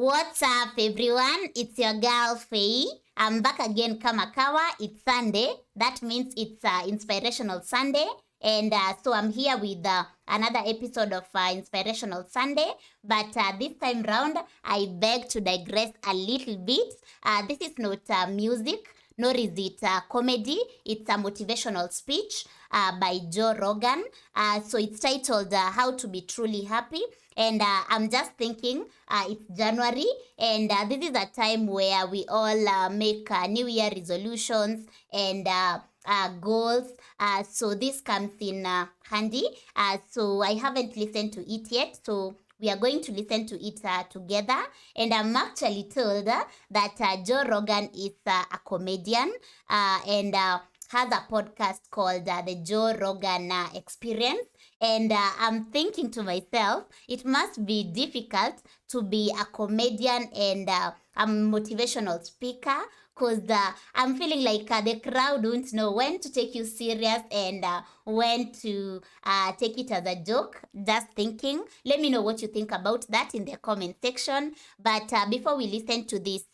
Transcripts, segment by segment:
What's up, everyone? It's your girl, Faye. I'm back again, Kamakawa. It's Sunday. That means it's Inspirational Sunday. And so I'm here with another episode of Inspirational Sunday. But this time round, I beg to digress a little bit. This is not music, nor is it comedy. It's a motivational speech by Joe Rogan. So it's titled How to Be Truly Happy. And I'm just thinking it's January, and this is a time where we all make New Year resolutions and goals. So this comes in handy. So I haven't listened to it yet. So we are going to listen to it together. And I'm actually told that Joe Rogan is a comedian and has a podcast called the Joe Rogan Experience. And I'm thinking to myself, it must be difficult to be a comedian and a motivational speaker, because I'm feeling like the crowd won't know when to take you serious and when to take it as a joke. Just thinking. Let me know what you think about that in the comment section. But before we listen to this,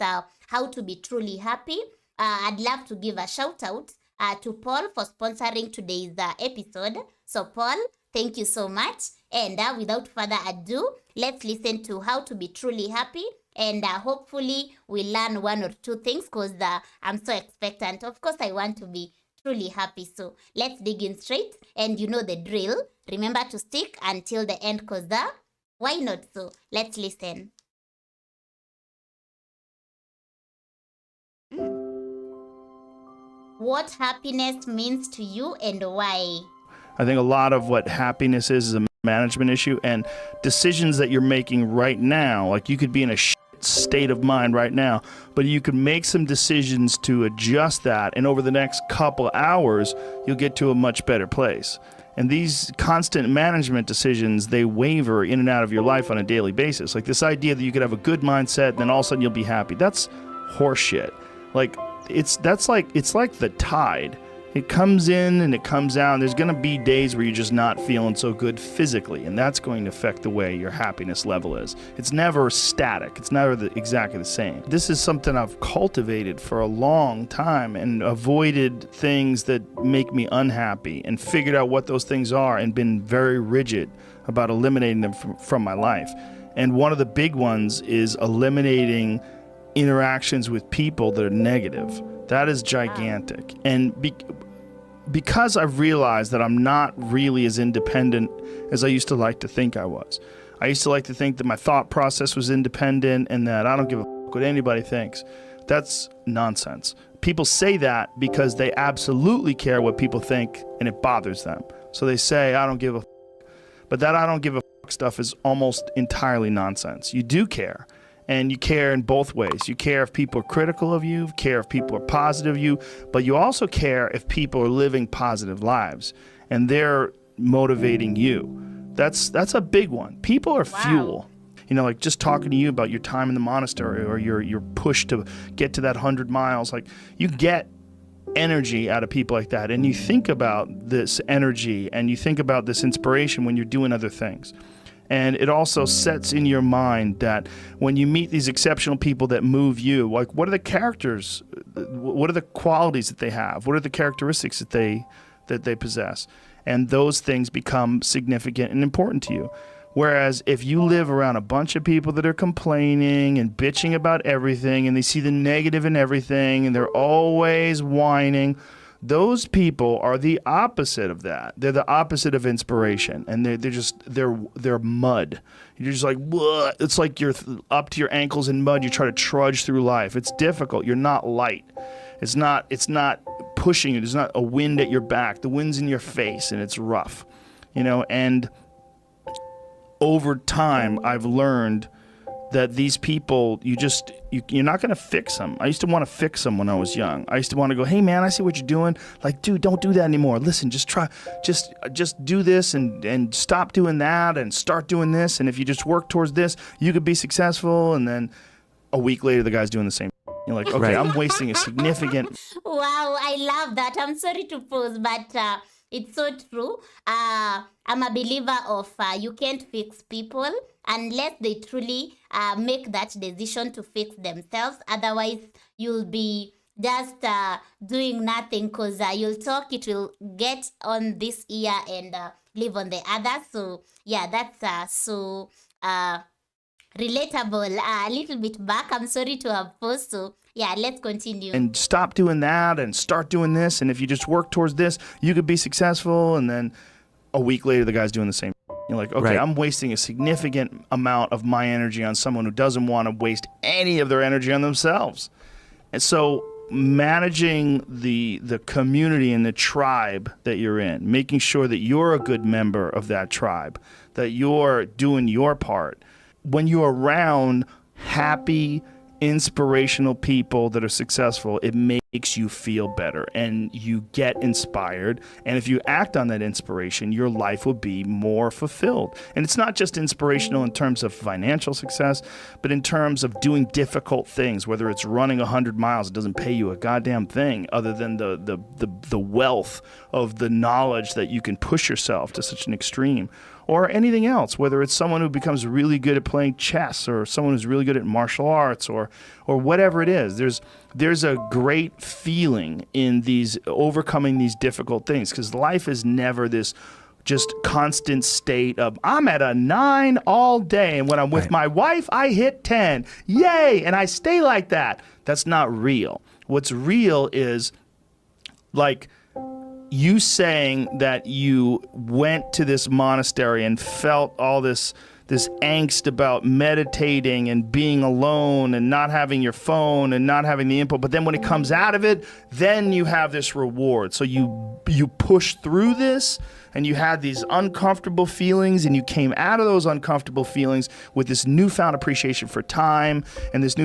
How to Be Truly Happy, I'd love to give a shout out to Paul for sponsoring today's episode. So Paul, thank you so much. And without further ado, let's listen to How to Be Truly Happy. And hopefully we learn one or two things, because I'm so expectant. Of course, I want to be truly happy. So let's dig in straight. And you know the drill. Remember to stick until the end, because why not? So let's listen. What happiness means to you and why? I think a lot of what happiness is a management issue, and decisions that you're making right now, like you could be in a state of mind right now, but you could make some decisions to adjust that, and over the next couple hours, you'll get to a much better place. And these constant management decisions, they waver in and out of your life on a daily basis. Like this idea that you could have a good mindset and then all of a sudden you'll be happy. That's horseshit. It's like the tide. It comes in and it comes out. There's going to be days where you're just not feeling so good physically, and that's going to affect the way your happiness level is. It's never static. It's never exactly the same. This is something I've cultivated for a long time and avoided things that make me unhappy and figured out what those things are and been very rigid about eliminating them from my life. And one of the big ones is eliminating interactions with people that are negative. That is gigantic. And because I've realized that I'm not really as independent as I used to like to think I was. I used to like to think that my thought process was independent and that I don't give a fuck what anybody thinks. That's nonsense. People say that because they absolutely care what people think and it bothers them. So they say, I don't give a fuck. But that I don't give a fuck stuff is almost entirely nonsense. You do care. And you care in both ways. You care if people are critical of you, care if people are positive of you, but you also care if people are living positive lives and they're motivating you. That's a big one. People are fuel. You know, like just talking to you about your time in the monastery or your push to get to that 100 miles. Like you get energy out of people like that, and you think about this energy and you think about this inspiration when you're doing other things. And it also sets in your mind that when you meet these exceptional people that move you, like what are the characters, what are the qualities that they have, what are the characteristics that they possess, and those things become significant and important to you. Whereas if you live around a bunch of people that are complaining and bitching about everything, and they see the negative in everything, and they're always whining, those people are the opposite of that. They're the opposite of inspiration, and they're mud. You're just like, whoa. It's like you're up to your ankles in mud. You try to trudge through life. It's difficult. You're not light. It's not pushing you. There's not a wind at your back. The wind's in your face, and it's rough, you know. And over time, I've learned that these people, you're not going to fix them. I used to want to fix them when I was young. I used to want to go, hey man, I see what you're doing. Like, dude, don't do that anymore. Listen, just do this and stop doing that and start doing this. And if you just work towards this, you could be successful. And then a week later, the guy's doing the same. You're like, okay, I'm wasting a significant. Wow, I love that. I'm sorry to pause, but it's so true. I'm a believer of you can't fix people. unless they truly make that decision to fix themselves. Otherwise, you'll be just doing nothing, because you'll talk, it will get on this ear and live on the other. So yeah, that's so relatable. A little bit back, I'm sorry to have paused. So yeah, let's continue. And stop doing that and start doing this. And if you just work towards this, you could be successful. And then a week later, the guy's doing the same. You're like, okay, Right. I'm wasting a significant amount of my energy on someone who doesn't want to waste any of their energy on themselves. And so managing the community and the tribe that you're in, making sure that you're a good member of that tribe, that you're doing your part. When you're around happy, inspirational people that are successful, it makes you feel better and you get inspired. And if you act on that inspiration, your life will be more fulfilled. And it's not just inspirational in terms of financial success, but in terms of doing difficult things, whether it's running 100 miles, it doesn't pay you a goddamn thing other than the wealth of the knowledge that you can push yourself to such an extreme. Or anything else, whether it's someone who becomes really good at playing chess or someone who's really good at martial arts or whatever it is. There's a great feeling in these overcoming these difficult things, because life is never this just constant state of I'm at a 9 all day, and when I'm with Right. my wife, I hit 10. Yay! And I stay like that. That's not real. What's real is like you saying that you went to this monastery and felt all this angst about meditating and being alone and not having your phone and not having the input, but then when it comes out of it, then you have this reward. So you push through this and you had these uncomfortable feelings, and you came out of those uncomfortable feelings with this newfound appreciation for time and this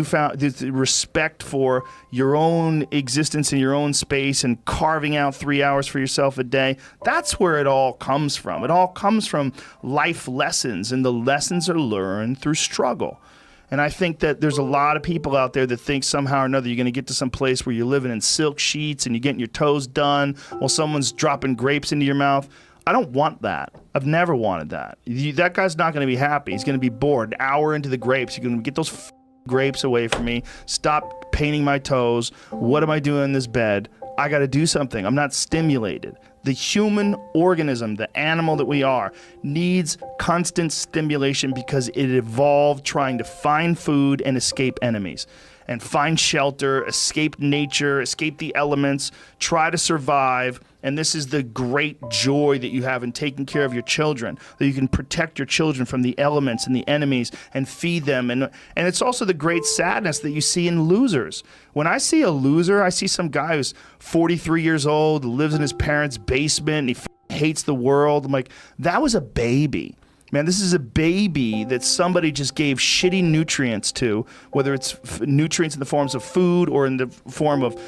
respect for your own existence in your own space and carving out 3 hours for yourself a day. That's where it all comes from. It all comes from life lessons, and the lessons are learned through struggle. And I think that there's a lot of people out there that think somehow or another you're going to get to some place where you're living in silk sheets and you're getting your toes done while someone's dropping grapes into your mouth. I don't want that. I've never wanted that. That guy's not going to be happy. He's going to be bored. An hour into the grapes, you're going to get those grapes away from me. Stop painting my toes. What am I doing in this bed? I got to do something. I'm not stimulated. The human organism, the animal that we are, needs constant stimulation because it evolved trying to find food and escape enemies, and find shelter, escape nature, escape the elements, try to survive. And this is the great joy that you have in taking care of your children, that you can protect your children from the elements and the enemies and feed them. And it's also the great sadness that you see in losers. When I see a loser, I see some guy who's 43 years old, lives in his parents' basement, and he hates the world. I'm like, that was a baby. Man, this is a baby that somebody just gave shitty nutrients to, whether it's nutrients in the forms of food or in the form of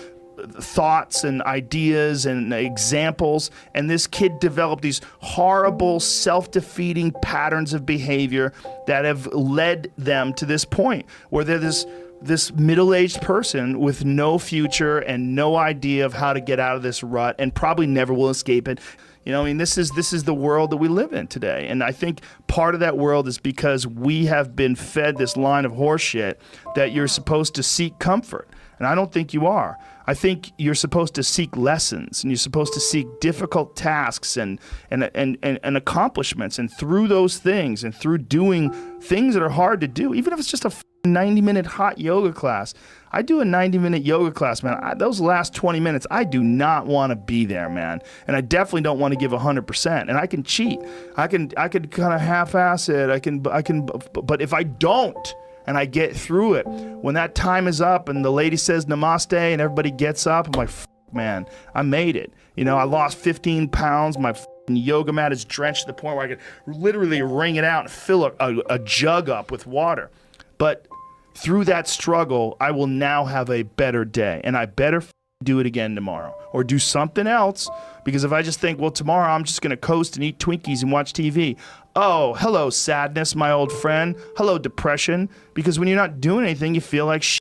thoughts and ideas and examples. And this kid developed these horrible, self-defeating patterns of behavior that have led them to this point where they're this middle-aged person with no future and no idea of how to get out of this rut, and probably never will escape it. You know, I mean, this is the world that we live in today. And I think part of that world is because we have been fed this line of horse shit that you're supposed to seek comfort. And I don't think you are. I think you're supposed to seek lessons, and you're supposed to seek difficult tasks and accomplishments. And through those things and through doing things that are hard to do, even if it's just a 90-minute hot yoga class. I do a 90-minute yoga class, man. Those last 20 minutes, I do not want to be there, man. And I definitely don't want to give 100%. And I can cheat. I can kind of half-ass it. But if I don't, and I get through it, when that time is up and the lady says namaste and everybody gets up, I'm like, man, I made it. You know, I lost 15 pounds. My yoga mat is drenched to the point where I could literally wring it out and fill a jug up with water. But through that struggle, I will now have a better day, and I better do it again tomorrow or do something else, because if I just think, well, tomorrow I'm just going to coast and eat Twinkies and watch TV. Oh, hello, sadness, my old friend. Hello, depression. Because when you're not doing anything, you feel like shit.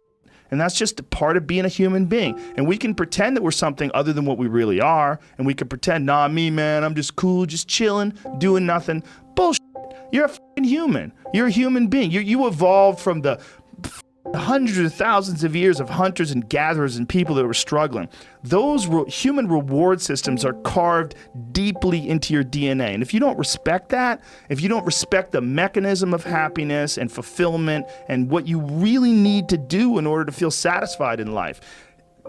And that's just a part of being a human being. And we can pretend that we're something other than what we really are. And we can pretend, nah, me, man, I'm just cool, just chilling, doing nothing. Bullshit. You're a fucking human. You're a human being. You evolved from the hundreds of thousands of years of hunters and gatherers and people that were struggling. Those human reward systems are carved deeply into your DNA. And if you don't respect that, if you don't respect the mechanism of happiness and fulfillment and what you really need to do in order to feel satisfied in life,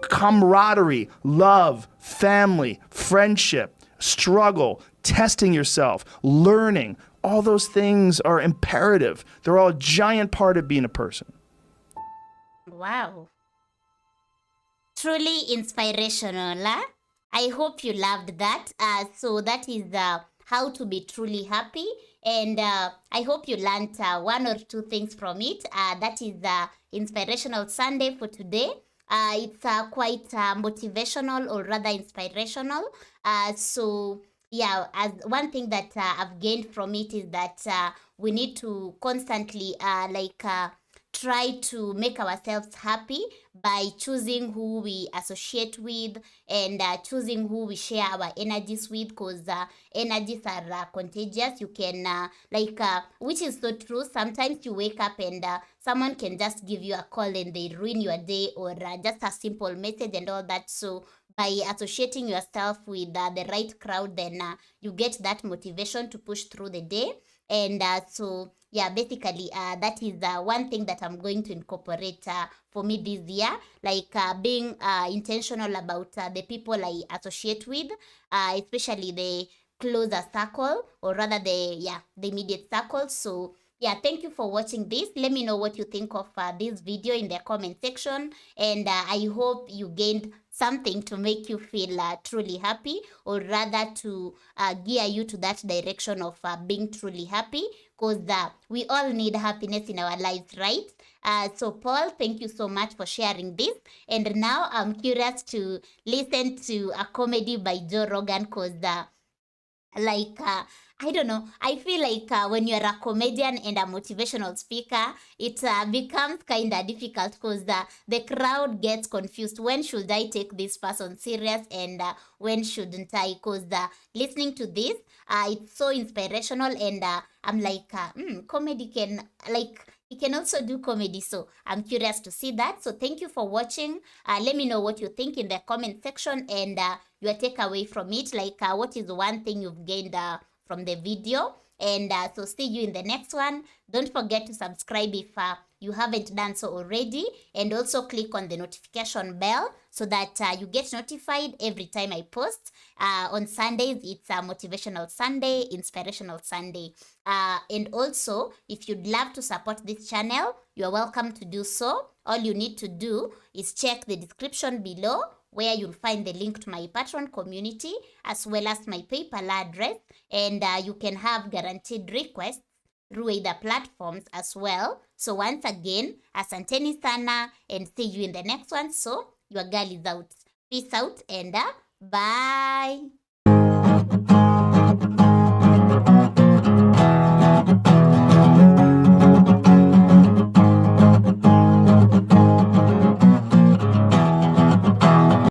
camaraderie, love, family, friendship, struggle, testing yourself, learning, all those things are imperative. They're all a giant part of being a person. Wow. Truly inspirational. Huh? I hope you loved that. So that is how to be truly happy. And I hope you learned one or two things from it. That is Inspirational Sunday for today. It's quite motivational, or rather inspirational. So yeah, as one thing that I've gained from it is that we need to constantly try to make ourselves happy by choosing who we associate with, and choosing who we share our energies with, because energies are contagious. You can which is so true. Sometimes you wake up and someone can just give you a call and they ruin your day, or just a simple message and all that. So by associating yourself with the right crowd, then you get that motivation to push through the day. And so yeah, basically that is one thing that I'm going to incorporate for me this year, being intentional about the people I associate with, especially the closer circle, or rather the immediate circle. So yeah, thank you for watching this. Let me know what you think of this video in the comment section, and I hope you gained something to make you feel truly happy, or rather to gear you to that direction of being truly happy, because we all need happiness in our lives, right? So Paul, thank you so much for sharing this. And now I'm curious to listen to a comedy by Joe Rogan, because I don't know, I feel like when you're a comedian and a motivational speaker, it becomes kind of difficult, because the crowd gets confused. When should I take this person serious, and when shouldn't I? Because listening to this, it's so inspirational, and I'm like, comedy can, he can also do comedy. So I'm curious to see that. So thank you for watching. Let me know what you think in the comment section, and your takeaway from it. What is one thing you've gained from the video? And so see you in the next one. Don't forget to subscribe if you haven't done so already, and also click on the notification bell so that you get notified every time I post. On Sundays, it's Motivational Sunday, Inspirational Sunday. And also, if you'd love to support this channel, you're welcome to do so. All you need to do is check the description below, where you'll find the link to my Patreon community, as well as my PayPal address, and you can have guaranteed requests through either platforms as well. So once again, asanteni sana, and see you in the next one. So your girl is out. Peace out, and bye.